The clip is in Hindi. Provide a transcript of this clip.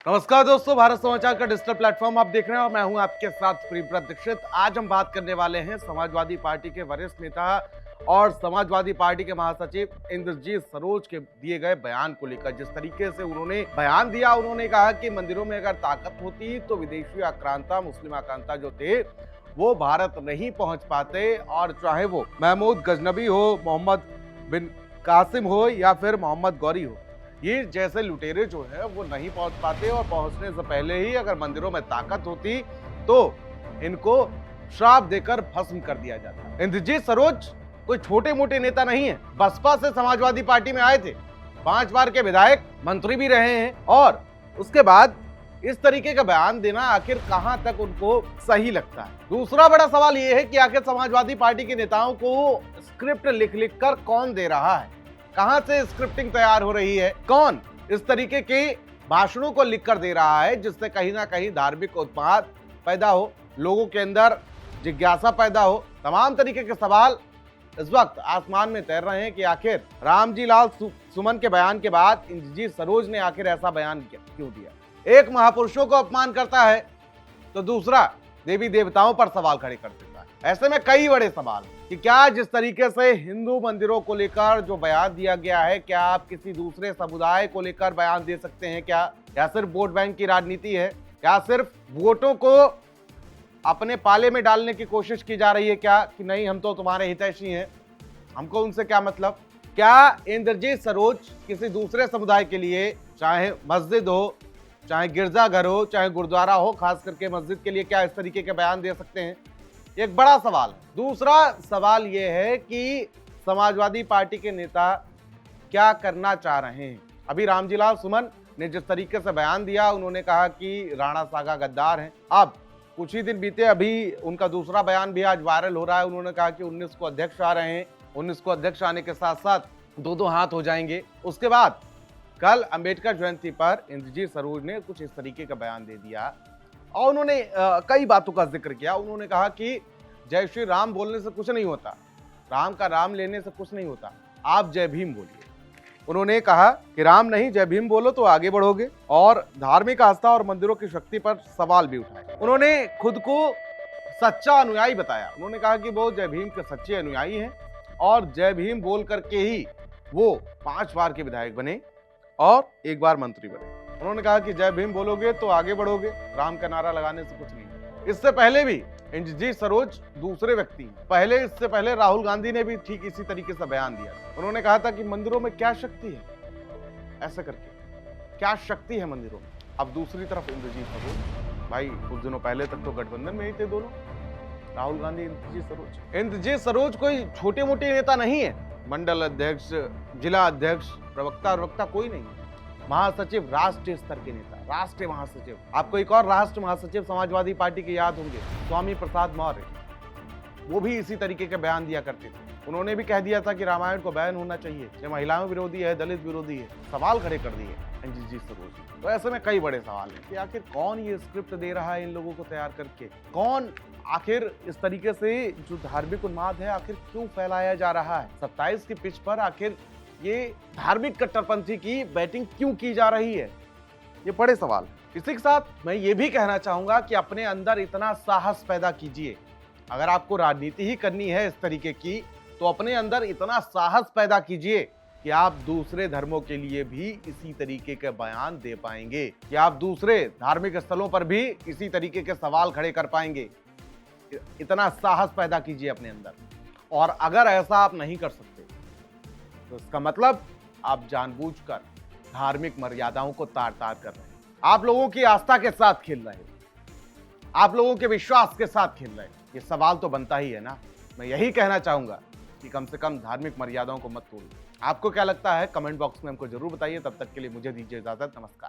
नमस्कार दोस्तों, भारत समाचार का डिजिटल प्लेटफॉर्म आप देख रहे हैं और मैं हूं आपके साथ प्रियव्रत दीक्षित। आज हम बात करने वाले हैं समाजवादी पार्टी के वरिष्ठ नेता और समाजवादी पार्टी के महासचिव इंद्रजीत सरोज के दिए गए बयान को लेकर। जिस तरीके से उन्होंने बयान दिया, उन्होंने कहा कि मंदिरों में अगर ताकत होती तो विदेशी आक्रांता, मुस्लिम आक्रांता जो थे वो भारत नहीं पहुंच पाते, और चाहे वो महमूद गजनबी हो, मोहम्मद बिन कासिम हो या फिर मोहम्मद गौरी हो, ये जैसे लुटेरे जो है वो नहीं पहुंच पाते, और पहुंचने से पहले ही अगर मंदिरों में ताकत होती तो इनको श्राप देकर भस्म कर दिया जाता। इंद्रजीत सरोज कोई छोटे मोटे नेता नहीं है। बसपा से समाजवादी पार्टी में आए थे, 5 बार के विधायक, मंत्री भी रहे हैं, और उसके बाद इस तरीके का बयान देना आखिर कहां तक उनको सही लगता है। दूसरा बड़ा सवाल यह है कि आखिर समाजवादी पार्टी के नेताओं को स्क्रिप्ट लिख लिख कर कौन दे रहा है, कहां से स्क्रिप्टिंग तैयार हो रही है, कौन इस तरीके के भाषणों को लिखकर दे रहा है जिससे कहीं ना कहीं धार्मिक उत्पाद पैदा हो, लोगों के अंदर जिज्ञासा पैदा हो। तमाम तरीके के सवाल इस वक्त आसमान में तैर रहे हैं कि आखिर रामजी लाल सुमन के बयान के बाद इंद्रजीत सरोज ने आखिर ऐसा बयान क्यों दिया। एक महापुरुषों को अपमान करता है तो दूसरा देवी देवताओं पर सवाल खड़े कर देता है। ऐसे में कई बड़े सवाल कि क्या जिस तरीके से हिंदू मंदिरों को लेकर जो बयान दिया गया है, क्या आप किसी दूसरे समुदाय को लेकर बयान दे सकते हैं क्या? या सिर्फ वोट बैंक की राजनीति है? क्या सिर्फ वोटों को अपने पाले में डालने की कोशिश की जा रही है क्या, कि नहीं हम तो तुम्हारे हितैषी हैं, हमको उनसे क्या मतलब? क्या इंद्रजीत सरोज किसी दूसरे समुदाय के लिए, चाहे मस्जिद हो, चाहे गिरजाघर हो, चाहे गुरुद्वारा हो, खास करके मस्जिद के लिए, क्या इस तरीके के बयान दे सकते हैं? एक बड़ा सवाल। दूसरा सवाल यह है कि समाजवादी पार्टी के नेता क्या करना चाह रहे हैं। अभी रामजी लाल सुमन ने जिस तरीके से बयान दिया, उन्होंने कहा कि राणा सागा गद्दार हैं। अब कुछ ही दिन बीते, अभी उनका दूसरा बयान भी आज वायरल हो रहा है। उन्होंने कहा कि 19 को अध्यक्ष आ रहे हैं, 19 को अध्यक्ष आने के साथ साथ 2-2 हाथ हो जाएंगे। उसके बाद कल अंबेडकर जयंती पर इंद्रजीत सरोज ने कुछ इस तरीके का बयान दे दिया और उन्होंने कई बातों का जिक्र किया। उन्होंने कहा कि जय श्री राम बोलने से कुछ नहीं होता, राम का राम लेने से कुछ नहीं होता, आप जय भीम बोलिए। उन्होंने कहा कि राम नहीं जय भीम बोलो तो आगे बढ़ोगे, और धार्मिक आस्था और मंदिरों की शक्ति पर सवाल भी उठाए। उन्होंने खुद को सच्चा अनुयायी बताया। उन्होंने कहा कि वो जय भीम के सच्चे अनुयायी हैं और जय भीम बोल करके ही वो 5 बार के विधायक बने और 1 बार मंत्री बने। उन्होंने कहा कि जय भीम बोलोगे तो आगे बढ़ोगे, राम का नारा लगाने से कुछ नहीं। इससे पहले भी इंद्रजीत सरोज दूसरे व्यक्ति, इससे पहले राहुल गांधी ने भी ठीक इसी तरीके से बयान दिया। उन्होंने कहा था कि मंदिरों में क्या शक्ति है, ऐसा करके क्या शक्ति है मंदिरों में। अब दूसरी तरफ इंद्रजीत सरोज, भाई कुछ दिनों पहले तक तो गठबंधन में ही थे दोनों, राहुल गांधी, इंद्रजीत सरोज। इंद्रजीत सरोज कोई छोटे मोटे नेता नहीं है। मंडल अध्यक्ष, जिला अध्यक्ष, प्रवक्ता कोई नहीं है। महासचिव, राष्ट्रीय स्तर के नेता, राष्ट्रीय महासचिव। आपको एक और राष्ट्रीय महासचिव समाजवादी पार्टी के याद होंगे, स्वामी प्रसाद मौर्य। वो भी इसी तरीके के बयान दिया करते थे। उन्होंने भी कह दिया था कि रामायण को बैन होना चाहिए, ये महिलाओं विरोधी है, दलित विरोधी है। सवाल खड़े कर दिए इंद्रजीत सरोज। तो ऐसे में कई बड़े सवाल हैं कि आखिर कौन ये स्क्रिप्ट दे रहा है इन लोगों को तैयार करके, कौन आखिर इस तरीके से जो धार्मिक उन्माद है आखिर क्यों फैलाया जा रहा है। 27 की पिच पर आखिर ये धार्मिक कट्टरपंथी की बैटिंग क्यों की जा रही है, ये बड़े सवाल। इसी के साथ मैं ये भी कहना चाहूंगा कि अपने अंदर इतना साहस पैदा कीजिए। अगर आपको राजनीति ही करनी है इस तरीके की, तो अपने अंदर इतना साहस पैदा कीजिए कि आप दूसरे धर्मों के लिए भी इसी तरीके के बयान दे पाएंगे, कि आप दूसरे धार्मिक स्थलों पर भी इसी तरीके के सवाल खड़े कर पाएंगे। इतना साहस पैदा कीजिए अपने अंदर। और अगर ऐसा आप नहीं कर सकते तो इसका मतलब आप जानबूझकर धार्मिक मर्यादाओं को तार-तार कर रहे हैं। आप लोगों की आस्था के साथ खेल रहे हैं, आप लोगों के विश्वास के साथ खेल रहे हैं। ये सवाल तो बनता ही है ना। मैं यही कहना चाहूंगा कि कम से कम धार्मिक मर्यादाओं को मत तोड़िए। आपको क्या लगता है कमेंट बॉक्स में हमको जरूर बताइए। तब तक के लिए मुझे दीजिए इजाजत। नमस्कार।